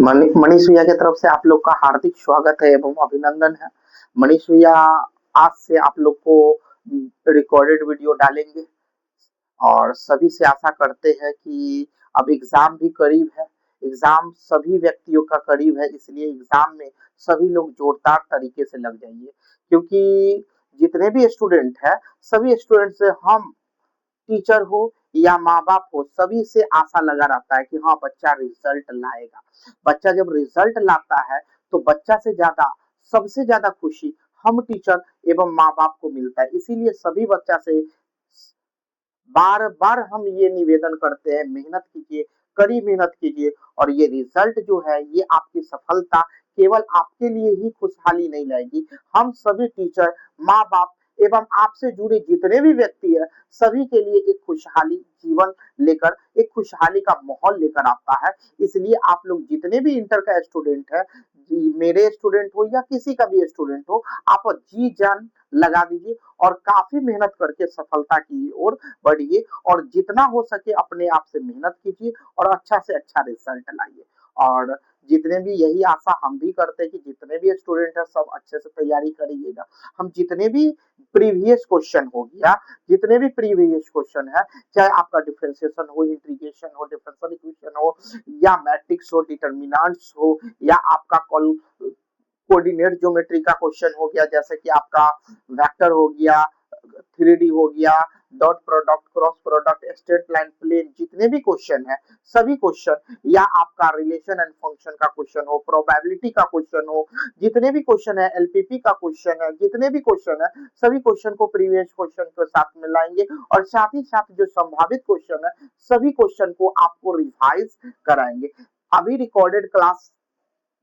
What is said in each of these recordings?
मनीष भैया की तरफ से आप लोग का हार्दिक स्वागत है एवं अभिनंदन है। मनीष भैया आज से आप लोग को रिकॉर्डेड वीडियो डालेंगे और सभी से आशा करते हैं कि अब एग्जाम भी करीब है। एग्जाम सभी व्यक्तियों का करीब है, इसलिए एग्जाम में सभी लोग जोरदार तरीके से लग जाइए, क्योंकि जितने भी स्टूडेंट है सभी स्टूडेंट से हम टीचर हो या माँ बाप हो सभी से आशा लगा रहता है कि हाँ बच्चा रिजल्ट लाएगा। बच्चा जब रिजल्ट लाता है तो बच्चा से ज्यादा सबसे ज्यादा खुशी हम टीचर एवं माँ बाप को मिलता है। इसीलिए सभी बच्चा से बार बार हम ये निवेदन करते हैं, मेहनत कीजिए, कड़ी मेहनत कीजिए और ये रिजल्ट जो है ये आपकी सफलता केवल आपके लिए ही खुशहाली नहीं लाएगी। हम सभी टीचर, माँ बाप एवं आपसे जुड़े जितने भी व्यक्ति है सभी के लिए एक खुशहाली जीवन लेकर, एक खुशहाली का माहौल लेकर आता है। इसलिए आप लोग जितने भी इंटर का स्टूडेंट है, मेरे स्टूडेंट हो या किसी का भी स्टूडेंट हो, आप जी जान लगा दीजिए और काफी मेहनत करके सफलता की ओर बढ़िए और जितना हो सके अपने आप से मेहनत कीजिए और अच्छा से अच्छा रिजल्ट लाइए। और जितने भी यही आशा हम भी करते हैं कि जितने भी स्टूडेंट है सब अच्छे से तैयारी करिएगा। हम जितने भी प्रीवियस क्वेश्चन हो गया, जितने भी प्रीवियस क्वेश्चन है, चाहे आपका डिफरेंशिएशन हो, इंटीग्रेशन हो, डिफरेंशियल इक्वेशन हो या मैट्रिक्स हो, डिटर्मिनेंट्स हो या आपका कोऑर्डिनेट ज्योमेट्री का क्वेश्चन हो गया, जैसे कि आपका वेक्टर हो गया, 3D हो गया, dot product, cross product, straight line, plane, जितने भी क्वेश्चन है सभी क्वेश्चन या आपका रिलेशन एंड फंक्शन का क्वेश्चन हो, प्रोबेबिलिटी का क्वेश्चन हो, जितने भी क्वेश्चन है, एलपीपी का क्वेश्चन है, जितने भी क्वेश्चन है सभी क्वेश्चन को प्रीवियस क्वेश्चन के साथ मिलाएंगे और साथ ही साथ जो संभावित क्वेश्चन है सभी क्वेश्चन को आपको रिवाइज कराएंगे। अभी रिकॉर्डेड क्लास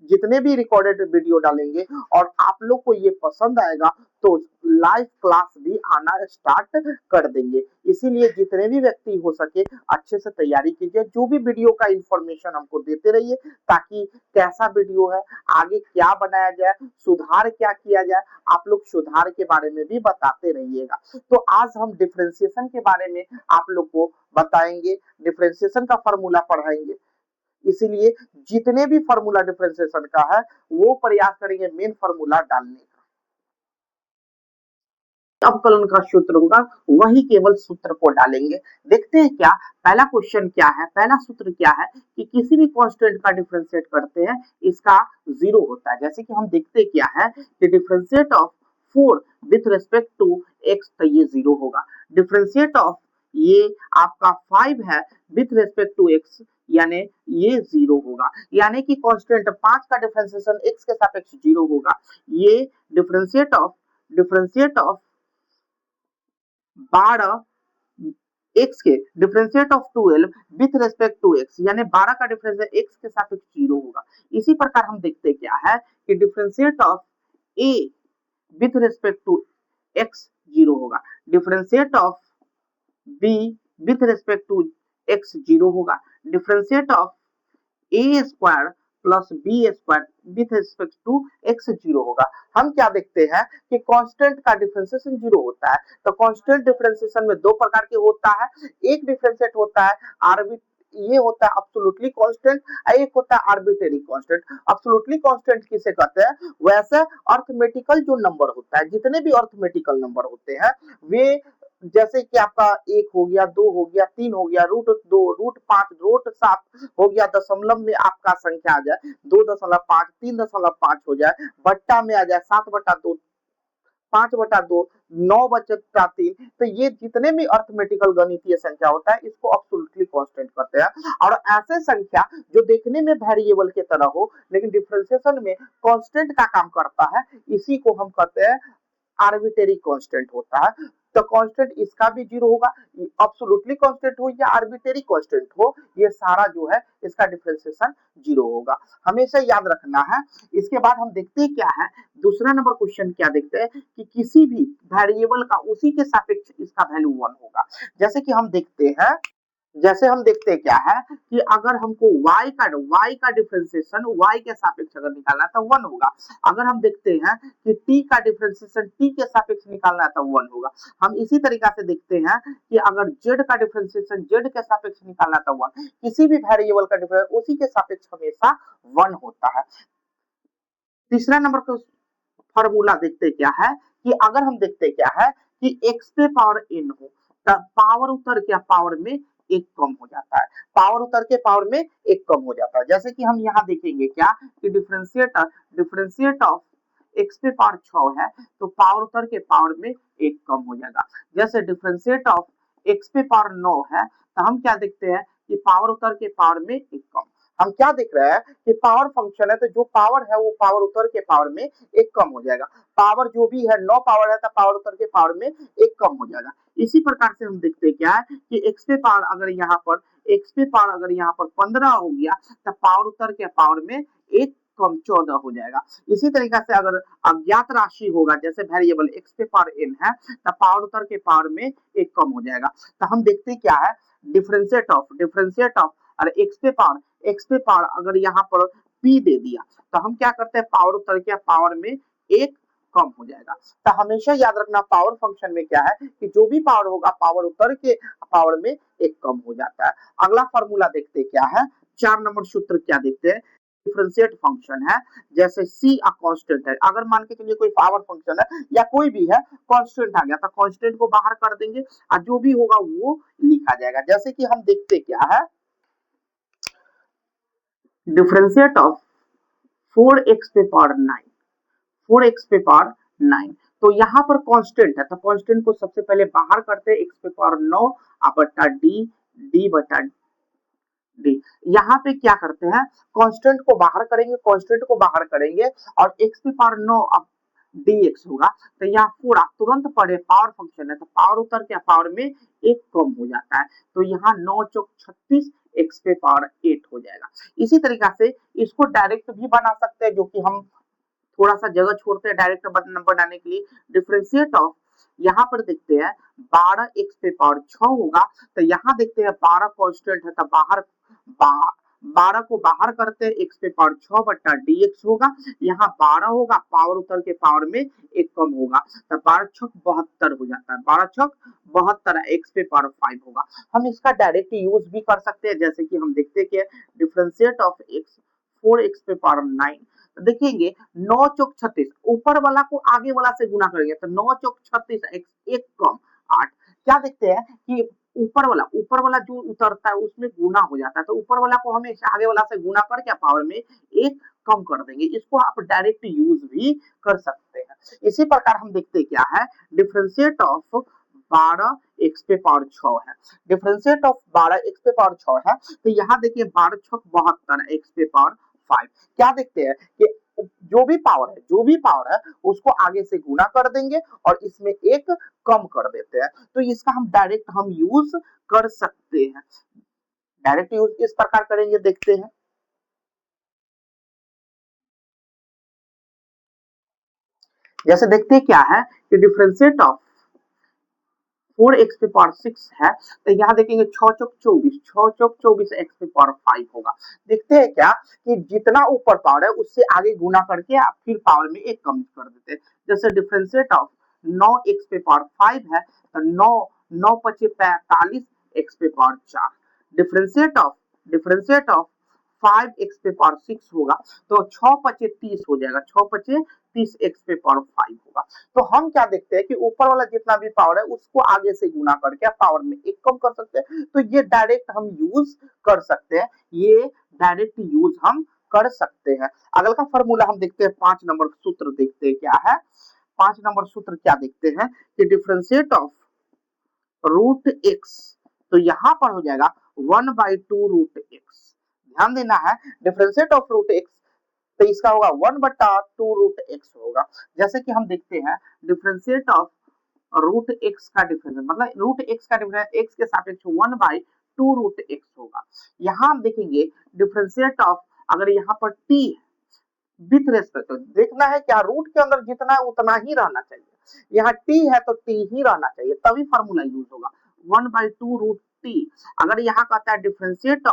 जितने भी रिकॉर्डेड वीडियो डालेंगे और आप लोग को ये पसंद आएगा तो लाइव क्लास भी आना स्टार्ट कर देंगे। इसीलिए जितने भी व्यक्ति हो सके अच्छे से तैयारी कीजिए, जो भी वीडियो का इंफॉर्मेशन हमको देते रहिए ताकि कैसा वीडियो है, आगे क्या बनाया जाए, सुधार क्या किया जाए, आप लोग सुधार के बारे में भी बताते रहिएगा। तो आज हम डिफरेंशिएशन के बारे में आप लोग को बताएंगे, डिफरेंशिएशन का फॉर्मूला पढ़ाएंगे। इसीलिए जितने भी फॉर्मूला डिफरेंशिएशन का है वो प्रयास करेंगे मेन फॉर्मूला डालने का। अवकलन का सूत्र होगा वही केवल सूत्र को डालेंगे। देखते हैं क्या पहला क्वेश्चन क्या है, पहला सूत्र क्या है कि किसी भी कांस्टेंट का डिफरेंशिएट करते हैं इसका जीरो होता है। जैसे कि हम देखते क्या है कि differentiate of 4 with respect to x, तो ये जीरो होगा। डिफरेंशिएट ऑफ ये आपका 5 है विथ रिस्पेक्ट टू x, यानी ये जीरो होगा। यानी कि कांस्टेंट 5 का डिफरेंशिएशन x के सापेक्ष जीरो होगा। ये डिफरेंशिएट ऑफ 12 x के differentiate of 12 with respect to x, यानी 12 का डिफरेंशिएट x के सापेक्ष जीरो होगा। इसी प्रकार हम देखते क्या है कि differentiate of a with respect to x zero होगा। Differentiate of b with respect to x zero होगा। Differentiate of a square plus B square with respect to x zero होगा। हम क्या देखते हैं कि कांस्टेंट का डिफरेंशिएशन जीरो होता है, तो कांस्टेंट डिफरेंशिएशन में दो प्रकार के होता है। एक डिफरेंशिएट होता है ये होता है एब्सोल्युटली कांस्टेंट, एक होता है आर्बिट्रेरी कांस्टेंट। एब्सोल्युटली कांस्टेंट किसे कहते हैं, वैसे अरिथमेटिकल जो नंबर होता है, जितने भी अरिथमेटिकल नंबर होते हैं वे, जैसे कि आपका 1 हो गया, 2 हो गया, 3 हो गया, √2, √5, √7 हो गया, दशमलव में आपका संख्या आ जाए 2.5, 3.5 हो जाए, बट्टा में आ जाए 7/2, 5/2, 9/3, तो ये जितने भी अरिथमेटिकल गणितीय संख्या होता है इसको एब्सोल्युटली कांस्टेंट कहते हैं। और ऐसे संख्या जो देखने में वेरिएबल के तरह हो लेकिन डिफरेंशिएशन में कांस्टेंट का काम करता है, इसी को हम कहते हैं आर्बिट्रेरी कांस्टेंट होता है। तो कांस्टेंट इसका भी जीरो होगा, एब्सोल्युटली कांस्टेंट हो या आर्बिट्रेरी कांस्टेंट हो, ये सारा जो है इसका डिफरेंशिएशन जीरो होगा, हमेशा याद रखना है। इसके बाद हम देखते हैं क्या है, दूसरा नंबर क्वेश्चन क्या देखते हैं कि किसी भी वेरिएबल का उसी के सापेक्ष इसका वैल्यू 1 होगा। जैसे कि हम देखते हैं जैसे हम देखते हैं क्या है कि अगर हमको y का डिफरेंशिएशन y के सापेक्ष अगर निकालना है तो 1 होगा। अगर हम देखते हैं कि t का डिफरेंशिएशन t के सापेक्ष निकालना है तो 1 होगा। हम इसी तरीका से देखते हैं कि अगर z का डिफरेंशिएशन z के सापेक्ष निकालना है तो 1, किसी भी वेरिएबल का डिफरेंस उसी के सापेक्ष हमेशा 1 होता है। तीसरा नंबर का फॉर्मूला देखते क्या है कि अगर हम देखते क्या है कि x पे पावर n हो तब पावर उतर के पावर में एक कम हो जाता है, पावर उतर के पावर में एक कम हो जाता है। जैसे कि हम यहाँ देखेंगे क्या कि डिफरेंशिएट ऑफ x पे पावर 6 है तो पावर उतर के पावर में एक कम हो जाएगा। जैसे डिफरेंशिएट ऑफ x पे पावर 9 है तो हम क्या देखते हैं कि पावर उतर के पावर में एक कम। हम क्या देख रहे हैं कि पावर फंक्शन है तो जो पावर है वो पावर उतर के पावर में एक कम हो जाएगा। पावर जो भी है 9 पावर है तो पावर उतर के पावर में एक कम हो जाएगा। इसी प्रकार से हम देखते हैं क्या है कि x पे पावर अगर यहाँ पर 15 हो गया तो पावर उतर के पावर में एक कम 14 हो जाएगा। इसी तरीका से अगर अज्ञात राशि होगा जैसे वेरिएबल x पे पावर n है तो पावर उतर के पावर में एक कम हो जाएगा। तो हम देखते क्या है डिफरेंशिएट ऑफ और x पे पावर अगर यहाँ पर p दे दिया तो हम क्या करते हैं पावर उतर के पावर में एक कम हो जाएगा। तो हमेशा याद रखना पावर फंक्शन में क्या है कि जो भी पावर होगा पावर उतर के पावर में एक कम हो जाता है। अगला फॉर्मूला देखते क्या है, 4 नंबर सूत्र क्या देखते हैं, डिफरेंशिएट फंक्शन है जैसे c अ कांस्टेंट है। अगर मान के चलिए कोई पावर फंक्शन है या कोई भी है कांस्टेंट आ गया तो कांस्टेंट को बाहर कर देंगे और जो भी होगा वो लिखा जाएगा। जैसे कि हम देखते क्या है डिफरेंशिएट ऑफ 4x पे पावर 9, 4x पे पावर 9 तो यहाँ पर कांस्टेंट है तो कांस्टेंट को सबसे पहले बाहर करते हैं x पे पावर 9 बटा d बटा डी। यहाँ पे क्या करते हैं कांस्टेंट को बाहर करेंगे और x की पावर 9 अब dx होगा तो यहाँ पूरा तुरंत पढ़े पावर फंक्शन है तो पावर उतर के पावर में एक कम हो जाता है तो यहाँ 9 चौक 36 x पे पावर 8 हो जाएगा। इसी तरीका से इसको डायरेक्ट भी बना सकते हैं जो कि हम थोड़ा सा जगह छोड़ते हैं डायरेक्ट नंबर बनाने के लिए। डिफरेंशिएट ऑफ यहाँ पर देखते हैं 12x पे पावर 6 होगा तो यहाँ देखते हैं 12 कांस्टेंट है तो बाहर 12 को बाहर करते हैं x पे पावर 6 बट्टा dx होगा। यहाँ 12 होगा पावर उतर के पावर में एक कम होगा तो 12 छक 72 हो जाता है, 12 छक 72 x पे पावर 5 होगा। हम इसका डायरेक्ट यूज भी कर सकते हैं जैसे कि हम देखते हैं डिफरेंशिएट ऑफ x 4x पे पावर 9 देखेंगे 9 चौक 36 ऊपर वाला को आगे वाला से गुना करेंगे तो 9 चौक 36 एक कम 8। क्या देखते हैं कि ऊपर वाला जो उतरता है उसमें गुना हो जाता है तो ऊपर वाला को हमें आगे वाला से गुना करके पावर में एक कम कर देंगे। इसको आप डायरेक्ट यूज भी कर सकते हैं। इसी प्रकार हम देखते क्या है डिफरेंशिएट ऑफ 12 x पे पावर 6 है, डिफरेंशिएट ऑफ 12 x पे पावर 6 है तो यहाँ देखिए 12 छक 72 x पे पावर 5। क्या देखते हैं कि जो भी पावर है उसको आगे से गुना कर देंगे और इसमें एक कम कर देते हैं तो इसका हम यूज कर सकते हैं। डायरेक्ट यूज किस प्रकार करेंगे देखते हैं। जैसे देखते हैं क्या है कि डिफरेंशिएट ऑफ 4x पे पावर 6 है तो यहाँ देखेंगे 6 चौक 24 x पे पावर 5 होगा। देखते हैं क्या कि जितना ऊपर पावर है उससे आगे गुना करके आप फिर पावर में एक कम कर देते हैं। जैसे डिफरेंशिएट ऑफ 9x पे पावर 5 है तो 9 पचे 45 x पे पावर 4। डिफरेंशिएट ऑफ 5x पे पावर 6 होगा तो 6 पचे 30 हो जाएगा, 6 पचे 30 x पे पावर 5 होगा। तो हम क्या देखते हैं कि ऊपर वाला जितना भी पावर है उसको आगे से गुना करके पावर में एक कम कर सकते हैं तो ये डायरेक्ट हम यूज कर सकते हैं, ये डायरेक्ट यूज हम कर सकते हैं। अगला का फॉर्मूला हम देखते हैं 5 नंबर सूत्र देखते हैं क्या है। 5 नंबर सूत्र क्या देखते हैं कि डिफरेंशिएट ऑफ रूट एक्स तो यहाँ पर हो जाएगा 1/2 रूट एक्स। ध्यान देना है डिफरेंशिएट ऑफ रूट एक्स तो इसका होगा 1/2 रूट एक्स होगा। जैसे कि हम देखते हैं डिफरेंशिएट ऑफ रूट एक्स का डिफरेंस मतलब रूट एक्स का डिफरेंस एक्स के सापेक्ष 1/2 रूट एक्स होगा। यहाँ हम देखेंगे डिफरेंशिएट ऑफ अगर यहाँ पर t विथ रेस्पेक्ट देखना है क्या रूट के अंदर जितना है उतना ही रहना चाहिए, यहाँ t है तो t ही रहना चाहिए तभी फार्मूला यूज होगा। 1/2 रूट टी। अगर यहाँ कहता है डिफरेंशिएट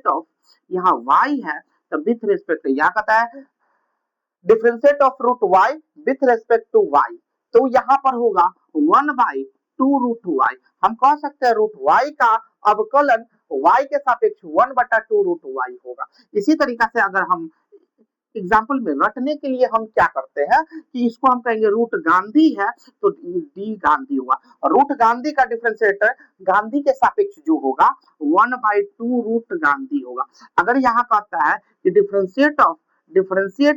ऑफ यहाँ y है तो विथ रिस्पेक्ट यहाँ कहता है differentiate of root y with respect to y, तो यहाँ पर होगा 1/2 √y। हम कह सकते हैं रूट y का अवकलन y के सापेक्ष 1/2 √y होगा। इसी तरीका से अगर हम एग्जाम्पल में रटने के लिए हम क्या करते हैं कि इसको हम कहेंगे रूट गांधी है तो डी गांधी होगा, रूट गांधी का डिफरेंशिएटर गांधी के सापेक्ष जो होगा 1/2 रूट गांधी होगा। अगर यहाँ कहता है कि डिफरेंशिएट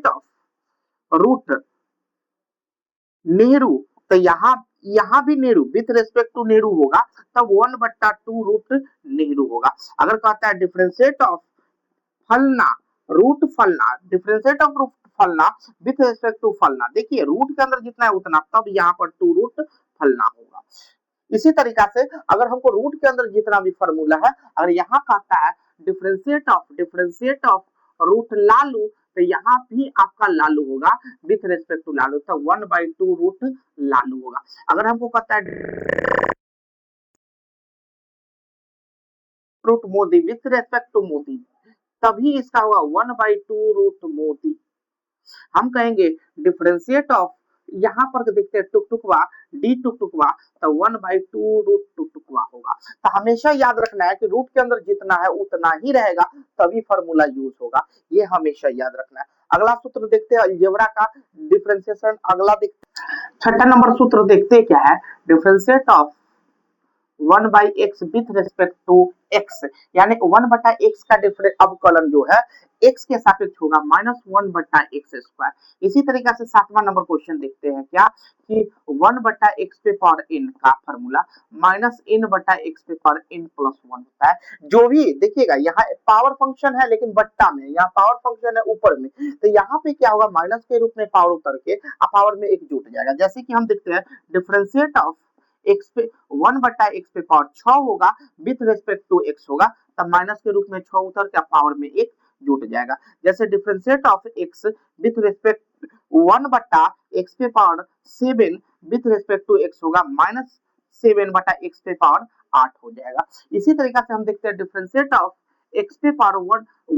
ऑफ रूट नेहरू, तो यहाँ भी Nehru with respect to Nehru होगा तब 1/2 रूट नेहरू होगा। अगर कहता है डिफरेंशिएट ऑफ फलना रूट फलना, डिफरेंशिएट ऑफ रूट फलना विथ रेस्पेक्ट टू फलना, देखिए रूट के अंदर जितना है उतना, तब यहाँ पर 2 रूट फलना होगा। इसी तरीका से अगर हमको रूट के अंदर जितना भी फॉर्मूला है, अगर यहाँ कहता है डिफरेंशिएट ऑफ रूट लालू, तो यहाँ भी आपका लालू होगा विथ रेस्पेक्ट टू लालू, तो 1/2 रूट लालू होगा। अगर हमको कहता है root Modi with respect to Modi, तभी इसका होगा 1/2 रूट मोदी। हम कहेंगे डिफरेंशिएट ऑफ, यहाँ पर देखते हैं टुकटुकवा डी टुकटुकवा, तो 1/2 रूट टुकटुकवा होगा। तो हमेशा याद रखना है कि रूट के अंदर जितना है उतना ही रहेगा तभी फॉर्मूला यूज होगा, ये हमेशा याद रखना है। अगला सूत्र देखते हैं अलजेब्रा का डिफरेंशिएशन। अगला छठा नंबर सूत्र देखते क्या है, differentiate of 1/x with respect to x, यानी 1/x का अवकलन जो है x के सापेक्ष होगा -1/x²। इसी तरीके से 7वां नंबर क्वेश्चन देखते हैं क्या कि 1/x पे पावर n का फॉर्मूला -n/x पे पावर n + 1 होता है। जो भी देखिएगा यहाँ पावर फंक्शन है लेकिन बट्टा में, यहाँ पावर फंक्शन है ऊपर में, तो यहाँ पे क्या होगा माइनस के रूप में पावर उतर के पावर में एक जुट जाएगा। जैसे कि हम देखते हैं डिफरेंशिएट ऑफ x पे 1/x पे पावर 6 होगा विथ रेस्पेक्ट टू x होगा, तब माइनस के रूप में 6 उतर के पावर में एक जुट जाएगा। जैसे differentiate of x with respect 1/x पे power 7 with respect to x होगा -7/x पे पावर 8 हो जाएगा। इसी तरीके से हम देखते हैं डिफरेंशिएट ऑफ x पे पावर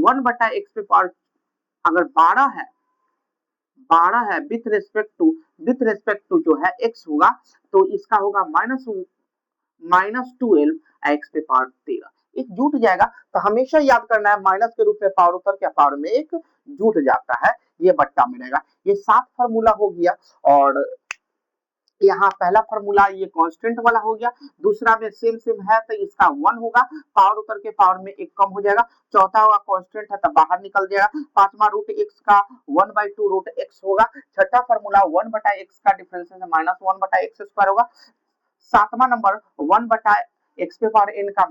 1/x पे पावर अगर 12 है विथ रेस्पेक्ट टू जो है x होगा, तो इसका होगा -12x पे पावर 13, एक जुट जाएगा। तो हमेशा याद करना है माइनस के रूप में पावर उतर के पावर में एक जुट जाता है, ये बट्टा में रहेगा। ये 7 फार्मूला हो गया, और यहाँ पहला फार्मूला ये कांस्टेंट वाला हो गया, दूसरा में सेम है तो इसका 1 होगा, पावर उतर के पावर में एक कम हो जाएगा, चौथा होगा कांस्टेंट है तो बाहर निकल जाएगा, पांचवा रूट x का 1/2 रूट x होगा, छठा फार्मूला 1/x का डिफरेंशिएशन -1/x² होगा, सातवां नंबर 1/x पे पावर n का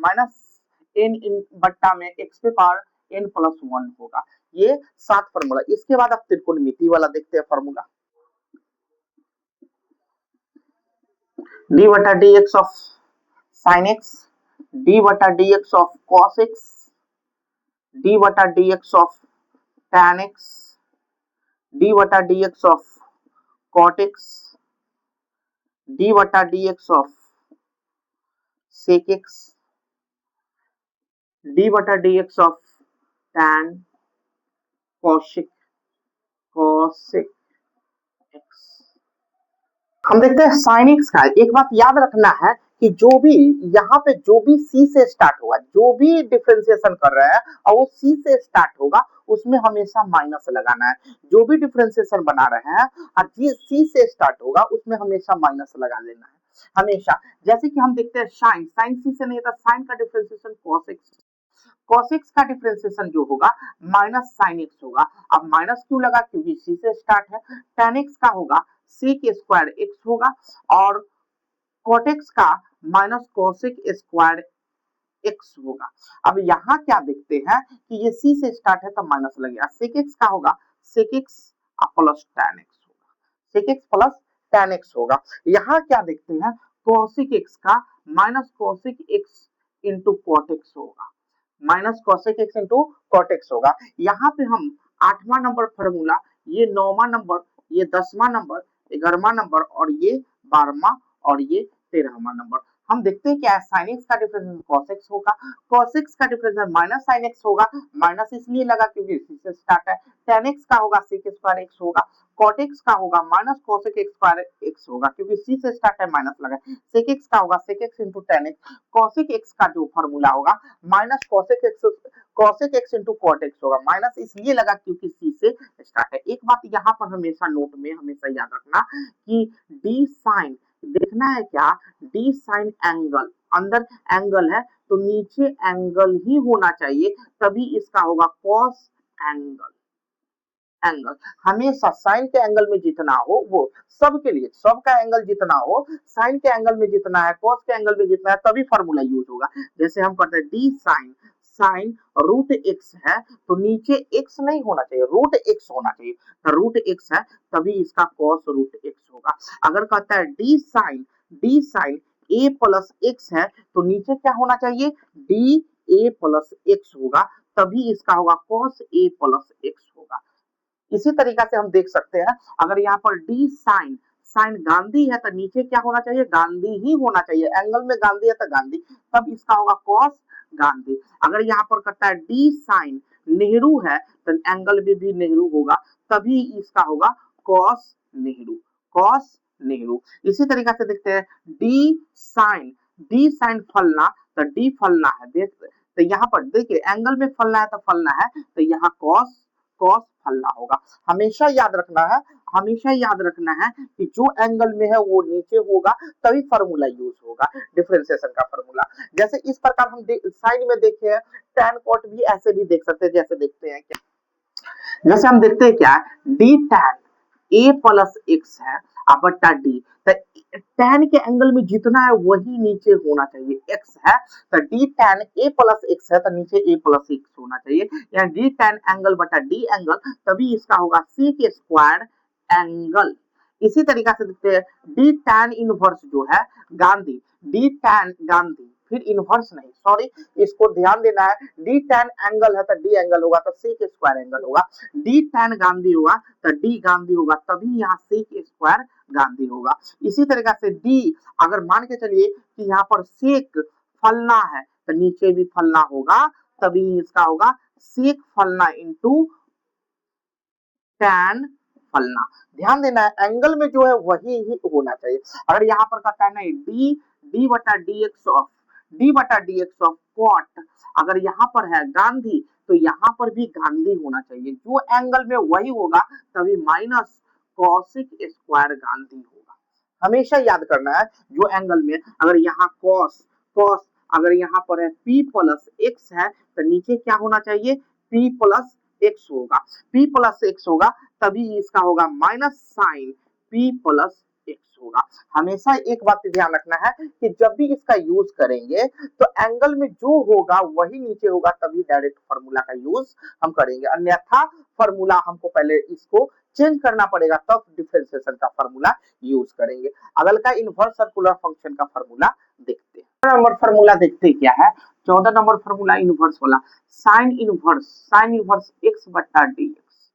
-n इन बट्टा में x पे पावर n + 1 होगा। ये 7 फार्मूला। इसके बाद आप त्रिकोणमिति वाला देखते हैं formula, d/dx of sin x, d/dx of cos x, d/dx of tan x, d/dx of cot x, d/dx of sec x, d/dx of tan cosec x। हम देखते हैं sin x का। एक बात याद रखना है कि जो भी यहाँ पे जो भी c से स्टार्ट होगा, जो भी डिफरेंशिएशन कर रहे हैं और वो c से स्टार्ट होगा उसमें हमेशा माइनस लगाना है। जो भी डिफरेंशिएशन बना रहे हैं और c से स्टार्ट होगा उसमें हमेशा माइनस लगा लेना है हमेशा। जैसे कि हम देखते हैं साइन c से नहीं था, साइन का डिफरेंशिएशन cos x का डिफरेंशिएशन जो होगा माइनस साइन x होगा। अब माइनस क्यों लगा, क्योंकि c से स्टार्ट है। tan x का होगा sec² x होगा, और cot x का माइनस cosec² x होगा। अब यहाँ क्या देखते हैं कि ये c से स्टार्ट है तो माइनस लगेगा, sec x का होगा sec x plus tan x होगा, sec x plus tan x होगा। यहाँ क्या देखते हैं cosec x का minus cosec x into cot x होगा, minus cosec x into cot x होगा। यहाँ पे हम 8वां नंबर फार्मूला, ये 9वां नंबर, ये 10वां नंबर, 11वां नंबर, और ये 12वां और ये 13वां नंबर हम देखते हैं क्या साइन एक्स का डिफरेंस कॉस एक्स होगा, कॉस एक्स का डिफरेंस माइनस साइन एक्स होगा, माइनस इसलिए लगा क्योंकि इसी से स्टार्ट है, टेन एक्स का होगा सेक स्क्वायर एक्स होगा, कॉट एक्स का होगा minus cosec x square x होगा क्योंकि सी से स्टार्ट है माइनस लगा, सेक एक्स का होगा sec x into tan x, cosec x का जो फॉर्मूला होगा minus cosec x into cot x होगा, माइनस इसलिए लगा क्योंकि सी से स्टार्ट है। एक बात यहाँ पर हमेशा नोट में हमेशा याद रखना कि डी साइन देखना है क्या, डी साइन एंगल, अंदर एंगल है तो नीचे एंगल ही होना चाहिए, तभी इसका होगा कॉस एंगल। एंगल हमेशा साइन के एंगल में जितना हो वो सबके लिए, सबका एंगल जितना हो, साइन के एंगल में जितना है कॉस के एंगल में जितना है तभी फॉर्मूला यूज होगा। जैसे हम करते हैं d sine, sine root x है तो नीचे एक्स नहीं होना चाहिए, रूट एक्स होना चाहिए, तो रूट एक्स है तभी इसका कॉस रूट एक्स होगा। अगर कहता है डी साइन ए प्लस एक्स है तो नीचे क्या होना चाहिए, डी ए प्लस एक्स होगा, तभी इसका होगा कॉस ए प्लस एक्स होगा। इसी तरीका से हम देख सकते हैं अगर यहाँ पर डी साइन, साइन गांधी है तो नीचे क्या होना चाहिए, गांधी ही होना चाहिए, एंगल में गांधी है तो गांधी, तब इसका होगा कॉस गांधी। अगर यहाँ पर करता है डी साइन नेहरू है तो एंगल में भी नेहरू होगा, तभी इसका होगा कॉस नेहरू, कॉस नेहरू। इसी तरीका से देखते हैं डी साइन फलना, तो डी फलना है देख, तो यहाँ पर देखिए एंगल में फलना है तो फलना है, तो यहाँ कॉस कॉस फलना होगा। हमेशा याद रखना है, हमेशा याद रखना है कि जो एंगल में है वो नीचे होगा तभी फार्मूला यूज होगा, डिफरेंशिएशन का फार्मूला। जैसे इस प्रकार हम साइन में देखे हैं, tan cot भी ऐसे भी देख सकते हैं, जैसे देखते हैं क्या, जैसे हम देखते हैं क्या, डी tan ए प्लस एक्स है बट्टा डी, तो tan के एंगल में जितना है वही नीचे होना चाहिए, x है तो डी tan ए प्लस एक्स है तो नीचे ए प्लस एक्स होना चाहिए, या डी tan एंगल बटा डी एंगल, तभी इसका होगा sec स्क्वायर एंगल। इसी तरीका से देखते हैं डी tan इनवर्स जो है गांधी, डी tan गांधी, फिर इनवर्स नहीं, सॉरी इसको ध्यान देना है, डी tan एंगल है तो डी एंगल होगा तो sec स्क्वायर एंगल होगा, डी tan गांधी होगा तो डी गांधी होगा, तभी यहाँ sec स्क्वायर गांधी होगा। इसी तरीका से डी, अगर मान के चलिए कि यहाँ पर सेक फलना है तो नीचे भी फलना होगा, तभी इसका होगा सेक फलना इंटू टैन फलना। ध्यान देना है एंगल में जो है वही ही होना चाहिए। अगर यहाँ पर कहता है नहीं डी बटा डी एक्स ऑफ कॉट, अगर यहाँ पर है गांधी तो यहाँ पर भी गांधी होना चाहिए, जो एंगल में वही होगा, तभी माइनस कॉसिक स्क्वायर गांधी होगा। हमेशा याद करना है जो एंगल में, अगर यहाँ कॉस कॉस अगर यहाँ पर है p प्लस एक्स है तो नीचे क्या होना चाहिए, p प्लस एक्स होगा, p प्लस एक्स होगा, तभी इसका होगा minus sine p plus x होगा। हमेशा एक बात ध्यान रखना है कि जब भी इसका यूज करेंगे तो एंगल में जो होगा वही नीचे होगा, तभी डायरेक्ट फार्मूला का यूज हम करेंगे, अन्यथा फार्मूला हमको पहले इसको चेंज करना पड़ेगा तब डिफरेंशिएशन का फार्मूला यूज करेंगे। अगल का इनवर्स सर्कुलर फंक्शन का फार्मूला देखते हैं। नंबर फार्मूला देखते क्या है, 14 नंबर फार्मूला इनवर्स वाला, साइन इनवर्स एक्स बट्टा D x,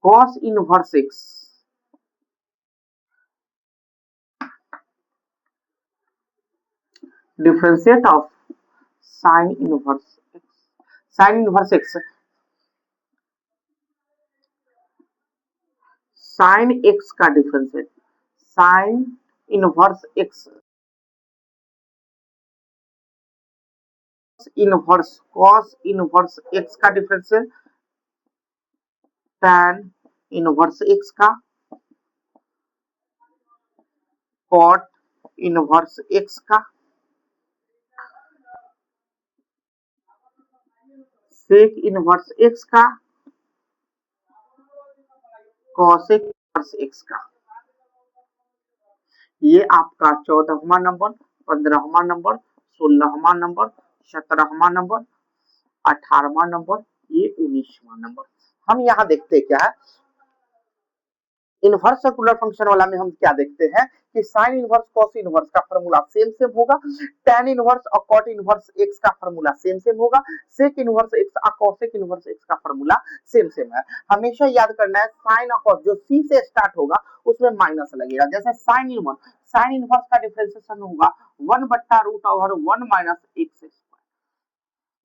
cos inverse x, differentiate of sine inverse x, sine x का differentiate, sine inverse x cos inverse x का डिफरेंशिएट, tan इनवर्स एक्स का, cot inverse x का, sec inverse x का, cosec inverse x का। ये आपका 14वां number, 15वां नंबर, 16वां नंबर, 17वां नंबर, 18वां नंबर, ये 19वां नंबर। हम यहाँ देखते क्या है, इनवर्स सर्कुलर फंक्शन वाला में हम क्या देखते हैं कि साइन इनवर्स कॉस इनवर्स का फार्मूला सेम सेम होगा, tan इनवर्स और cot इनवर्स x का फार्मूला सेम सेम होगा, sec इनवर्स x और cosec इनवर्स x का फार्मूला सेम सेम है। हमेशा याद करना है साइन और cos जो c से स्टार्ट होगा उसमें माइनस लगेगा। जैसे साइन इनवर्स का डिफरेंशिएशन होगा 1/√1 माइनस x।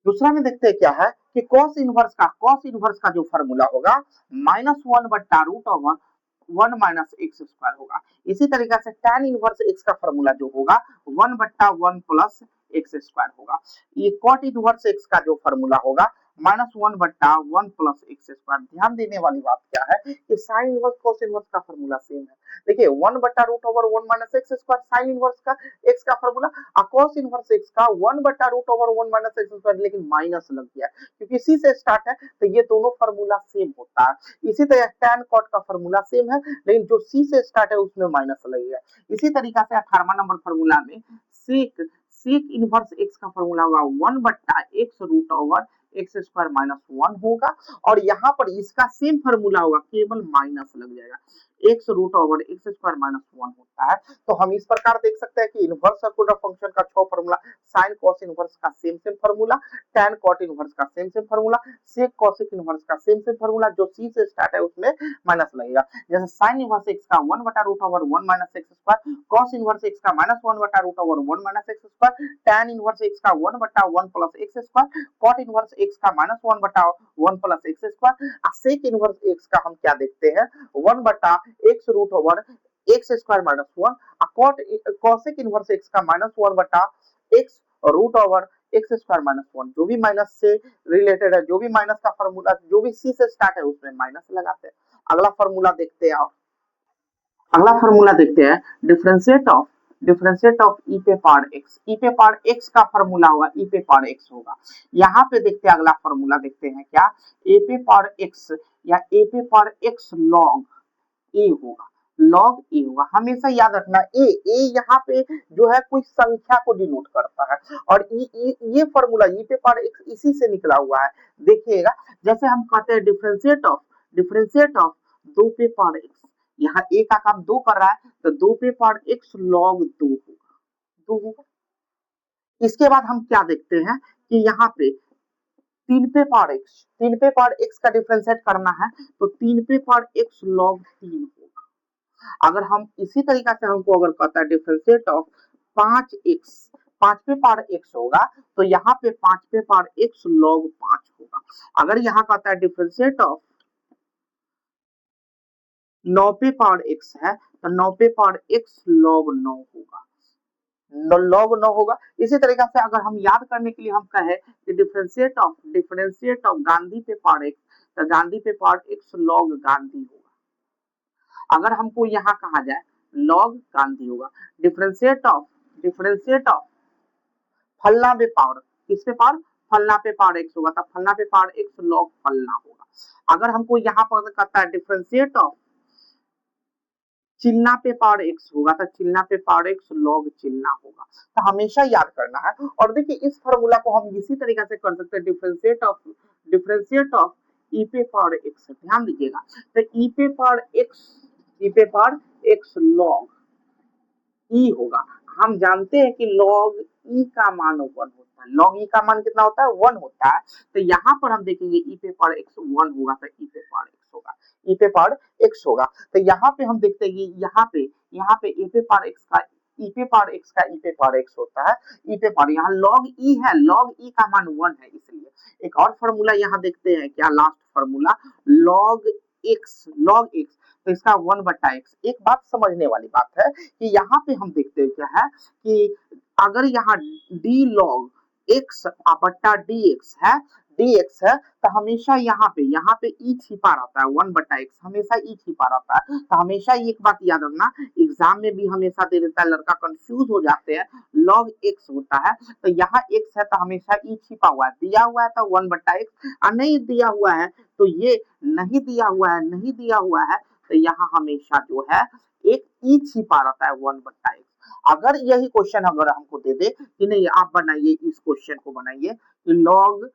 दूसरा में देखते हैं क्या है कि cos इनवर्स का जो फार्मूला होगा -1/√1 माइनस एक्स स्क्वायर होगा। इसी तरीके से tan इनवर्स x का फार्मूला जो होगा 1/1 प्लस एक्स स्क्वायर होगा। ये cot इनवर्स x का जो फार्मूला होगा -1/1 प्लस एक्स स्क्वायर। ध्यान देने वाली बात क्या है कि साइन इनवर्स cos इनवर्स का फार्मूला सेम है। देखिए 1/√1 minus x square sine inverse का x का फार्मूला और cos इनवर्स x का 1/√1 माइनस एक्स स्क्वायर, लेकिन माइनस लग गया क्योंकि c से स्टार्ट है तो ये दोनों फार्मूला सेम होता है। इसी तरह tan cot का फार्मूला सेम है, लेकिन जो c से स्टार्ट है उसमें माइनस लगेगा। इसी तरीके से 18वां नंबर फार्मूला में sec इनवर्स x का फार्मूला होगा 1/x√x स्क्वायर माइनस 1 होगा, और यहाँ पर इसका सेम फार्मूला होगा, केवल माइनस लग जाएगा, x√x स्क्वायर माइनस 1 होता है। तो हम इस प्रकार देख सकते हैं कि इनवर्स सर्कुलर फंक्शन का 6 फार्मूला, साइन कॉस इनवर्स का same same formula, tan cot inverse का same same formula, sec cosec inverse का सेम सेम फार्मूला, जो c से स्टार्ट है उसमें माइनस लगेगा। जैसे साइन इनवर्स x का 1/√1 minus x square, cos inverse x का -1/√1 minus x square, tan inverse x का 1/1 plus x square, cot inverse x का -1/1 plus x square, sec inverse x का हम क्या देखते हैं 1/x square minus 1, cot cosec inverse x का -1/x root over x square minus 1। जो भी माइनस से रिलेटेड है, जो भी माइनस का फार्मूला जो भी सी से स्टार्ट है उसमें माइनस लगाते हैं। अगला फार्मूला देखते हैं, डिफरेंशिएट ऑफ ई पे पावर एक्स। ई पे पावर एक्स का फार्मूला होगा ई पे पावर एक्स होगा। यहाँ पे देखते हैं, अगला फार्मूला देखते हैं क्या, ए पे पावर एक्स या ए पे पावर एक्स लॉग ए होगा, लॉग ए होगा। हमेशा याद रखना ए यहाँ पे जो है कोई संख्या को डिनोट करता है, और ये फार्मूला ई पे पावर एक्स इसी से निकला हुआ है। देखिएगा जैसे हम कहते हैं डिफरेंशिएट ऑफ 2 पे पावर एक्स, यहाँ ए का काम 2 कर रहा है तो 2 पे पावर एक्स लॉग 2 होगा। इसके बाद हम क्या देखते हैं कि यहाँ पे 3 पे पावर एक्स का डिफरेंशिएट करना है तो 3 पे पावर एक्स लॉग 3 होगा। अगर हम इसी तरीका से हमको अगर कहता है डिफरेंशिएट ऑफ 5x, 5 पे पावर x होगा तो यहाँ पे 5 पे पावर x लॉग 5 होगा। अगर यहाँ कहता है डिफरेंशिएट ऑफ 9 पे पावर x है तो 9 पे पावर x लॉग 9 होगा, लॉग 9 होगा। इसी तरीके से अगर हम याद करने के लिए हम कहें कि डिफरेंशिएट ऑफ गांधी पे पावर x, तो गांधी पे पावर x लॉग गांधी होगा। अगर हमको यहाँ कहा जाए लॉग गांधी होगा। डिफरेंशिएट ऑफ फलना पे पावर, किस पे पावर, फलना पे पावर x होगा, तो फलना पे पावर x लॉग फलना होगा। अगर हमको यहाँ पर कहता है डिफरेंशिएट ऑफ चिल्ला पे पावर x होगा तो चिल्ला पे पावर x लॉग चिल्ला होगा। तो हमेशा याद करना है। और देखिए इस फार्मूला को हम इसी तरीके से कर सकते हैं, डिफरेंशिएट ऑफ ई पे पावर x। ध्यान दीजिएगा, तो ई पे पावर x लॉग ई होगा। हम जानते हैं कि लॉग ई का मान 1 होता है, लॉग ई का मान कितना होता है 1 होता है। तो यहाँ पर हम देखेंगे ई पे पावर x 1 होगा तो ई पे पावर x होगा, ई पे पावर x होगा। तो यहाँ पे हम देखते हैं कि यहाँ पे ए पे पावर x का ई पे पावर x का ई पे पावर x होता है, ई पे पावर यहाँ लॉग ई है, लॉग ई का मान 1 है इसलिए। एक और फार्मूला यहाँ देखते हैं क्या, लास्ट फार्मूला लॉग x, तो इसका 1/x। एक बात समझने वाली बात है कि यहाँ पे हम देखते हैं क्या है कि अगर यहाँ d log x बट्टा dx है तो हमेशा यहाँ पे ई छिपा रहता है, 1/x हमेशा ई छिपा रहता है। तो हमेशा एक बात याद रखना, एग्जाम में भी हमेशा दे देता है, लड़का कंफ्यूज हो जाते हैं, log x होता है तो यहाँ x है तो हमेशा ई छिपा हुआ है, दिया हुआ है तो 1/x, और नहीं दिया हुआ है तो ये नहीं दिया हुआ है तो यहाँ हमेशा जो है एक ई छिपा रहता है 1/x। अगर यही क्वेश्चन अगर हमको दे दे कि नहीं आप बनाइए, इस क्वेश्चन को बनाइए कि लॉग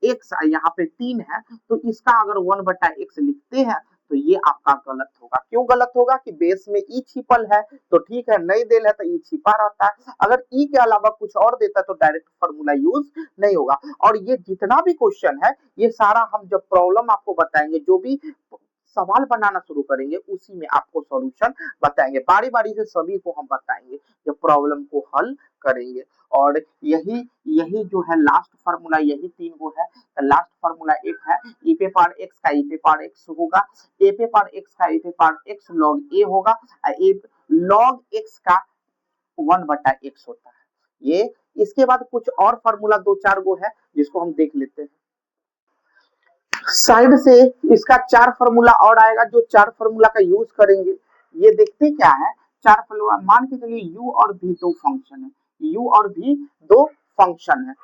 x यहाँ पे 3 है तो इसका अगर 1/x लिखते हैं तो ये आपका गलत होगा। क्यों गलत होगा कि बेस में ई छिपल है तो ठीक है, नहीं देल है तो ई छिपा रहता है। अगर ई के अलावा कुछ और देता तो डायरेक्ट फॉर्मूला यूज नहीं होगा। और ये जितना भी क्वेश्चन है ये सारा हम जब प्रॉब्लम आपको बताएंगे, जो भी सवाल बनाना शुरू करेंगे उसी में आपको सॉल्यूशन बताएंगे। बारी बारी से सभी को हम बताएंगे जब प्रॉब्लम को हल करेंगे। और यही यही जो है लास्ट फार्मूला, यही 3 गो है। लास्ट फार्मूला एक है e पे पावर x का e पे पावर x होगा, a पे पावर x का a पे पावर x log a होगा, a log x का 1/x होता है। ये इसके बाद कुछ और फार्मूला 2-4 गो है जिसको हम देख लेते हैं। साइड से इसका 4 फार्मूला और आएगा, जो 4 फार्मूला का यूज करेंगे। ये देखते क्या है, 4 फार्मूला मान के चलिए u और v दो फंक्शन है, u और v दो फंक्शन है,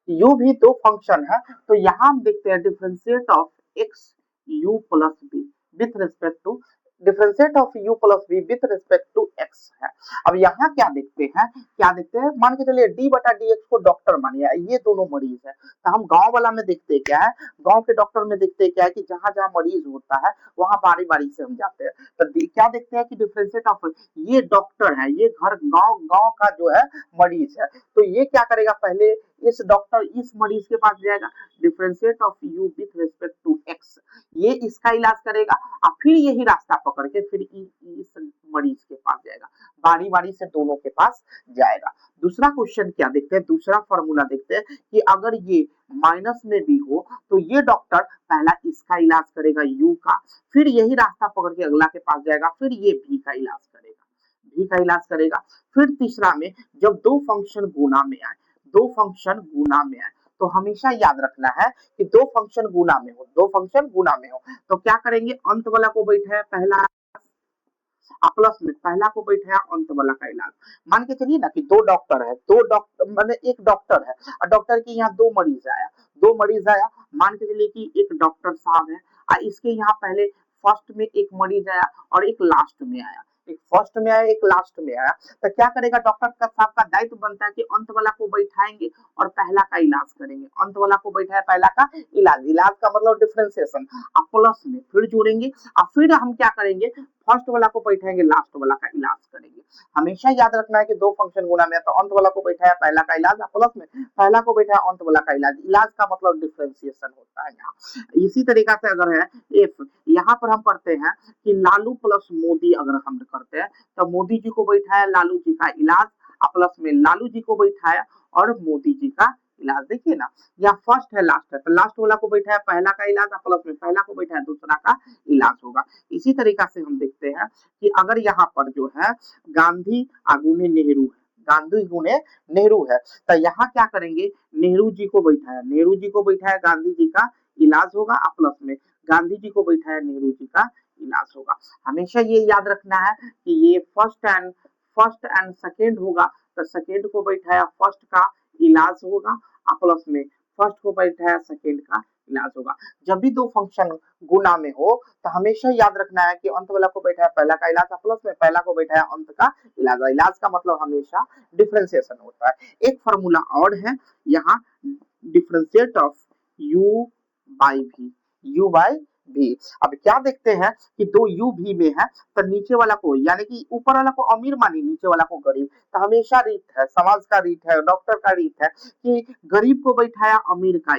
u भी दो फंक्शन है। तो यहां हम देखते हैं differentiate of x u plus v with respect to differentiate of u plus v with respect to x है। अब यहाँ क्या देखते हैं, मान के चलिए d बटा dx को डॉक्टर मानिए, ये दोनों मरीज है। तो हम गांव वाला में देखते क्या है, गांव के डॉक्टर में देखते क्या है कि जहां जहां मरीज होता है वहां बारी बारी से हम जाते हैं। तो क्या देखते हैं कि डिफरेंशिएट ऑफ, ये डॉक्टर है, ये घर गांव गांव का जो है मरीज है। तो ये क्या करेगा, पहले इस डॉक्टर इस मरीज के पास जाएगा, differentiate of u with respect to x, ये इसका इलाज करेगा और फिर यही रास्ता पकड़ के फिर इस मरीज के पास जाएगा, बारी बारी से दोनों के पास जाएगा। दूसरा क्वेश्चन क्या देखते हैं, दूसरा फॉर्मूला देखते हैं कि अगर ये माइनस में भी हो तो ये डॉक्टर पहला इसका इलाज करेगा u का, फिर यही रास्ता पकड़ के अगला के पास जाएगा, फिर ये v का इलाज करेगा। फिर तीसरा में जब दो फंक्शन गुना में आए, दो फंक्शन गुना में आए तो हमेशा याद रखना है कि दो फंक्शन गुना में हो तो क्या करेंगे, अंत वाला को बैठाया पहला प्लस में पहला को बैठाया अंत वाला का इलाज। मान के चलिए ना कि दो डॉक्टर है, दो डॉक्टर माने एक डॉक्टर है और डॉक्टर के यहाँ दो मरीज आया, मान के चलिए कि एक डॉक्टर साहब है और इसके यहाँ पहले फर्स्ट में एक मरीज आया और एक लास्ट में आया, एक फर्स्ट में आया एक लास्ट में आया। तो क्या करेगा, डॉक्टर का साहब का दायित्व बनता है कि अंत वाला को बैठाएंगे और पहला का इलाज करेंगे, अंत वाला को बैठाया पहला का इलाज का मतलब डिफरेंशिएशन, और प्लस में फिर जोड़ेंगे और फिर हम क्या करेंगे, फर्स्ट वाला को बैठाएंगे लास्ट वाला का इलाज करेंगे। हमेशा याद रखना है कि दो फंक्शन गुना में तो अंत वाला को बैठाया पहला का इलाज, प्लस में पहला को बैठाया अंत वाला का इलाज का मतलब डिफरेंशिएशन होता है यहाँ। इसी तरीका से अगर है एफ, यहाँ पर हम करते हैं कि लालू प्लस मोदी, अगर हम करते हैं तो मोदी जी को बैठाया लालू जी का इलाज, प्लस में लालू जी को बैठाया और मोदी जी का इलाज। देखिए ना, या फर्स्ट है लास्ट है तो लास्ट वाला को बैठाया पहला का इलाज, प्लस में पहला को बैठाया दूसरा का इलाज होगा। इसी तरीका से हम देखते हैं कि अगर यहाँ पर जो है गांधी आगुने नेहरू है, गांधी गुने नेहरू है, तो यहाँ क्या करेंगे, नेहरू जी को बैठाया गांधी जी का इलाज होगा, प्लस में गांधी जी को बैठाया नेहरू जी का इलाज होगा। हमेशा ये याद रखना है कि ये फर्स्ट एंड सेकेंड होगा, तो सेकेंड को बैठाया फर्स्ट का इलाज होगा, प्लस में फर्स्ट को बैठाया सेकेंड का इलाज होगा। जब भी दो फंक्शन गुना में हो तो हमेशा याद रखना है कि अंत वाला को बैठाया पहला का इलाज, प्लस में पहला को बैठाया अंत का इलाज का मतलब हमेशा डिफरेंशिएशन होता है। एक फार्मूला और है यहाँ, differentiate of u by v। अब क्या देखते हैं कि दो u v में है तो नीचे वाला को, यानी कि ऊपर वाला को अमीर मानी नीचे वाला को गरीब, तो हमेशा रीत है, समाज का रीत है, डॉक्टर का रीत है कि गरीब को बैठाया अमीर का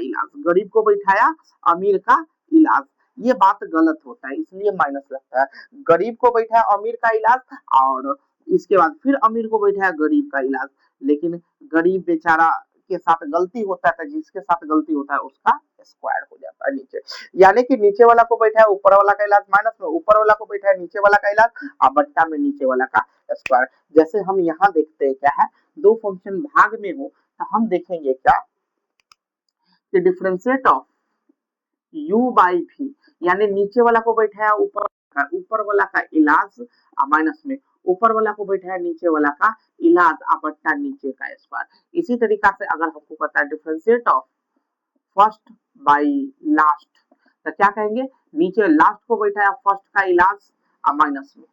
इलाज, ये बात गलत होता है इसलिए माइनस लगता है। गरीब को बैठाया अमीर का इलाज और इसके बाद फिर अमीर को बैठाया गरीब का इलाज, लेकिन गरीब बेचारा के साथ गलती होता है, जिसके साथ गलती होता है उसका स्क्वायर हो जाता है नीचे, यानी कि नीचे वाला को बैठाया ऊपर वाला का इलाज, माइनस में ऊपर वाला को बैठाया नीचे वाला का इलाज और बट्टा में नीचे वाला का स्क्वायर। जैसे हम यहाँ देखते हैं क्या है, दो फंक्शन भाग में हो तो हम देखेंगे क्या कि differentiate of u by v, यानी नीचे वाला को बैठाया ऊपर वाला का इलाज माइनस में ऊपर वाला को बैठाया नीचे वाला का इलाज बट्टा नीचे का स्क्वायर। इसी तरीका से अगर हमको पता है differentiate of first by last, तो क्या कहेंगे, नीचे लास्ट को बैठाया फर्स्ट का इलाज माइनस में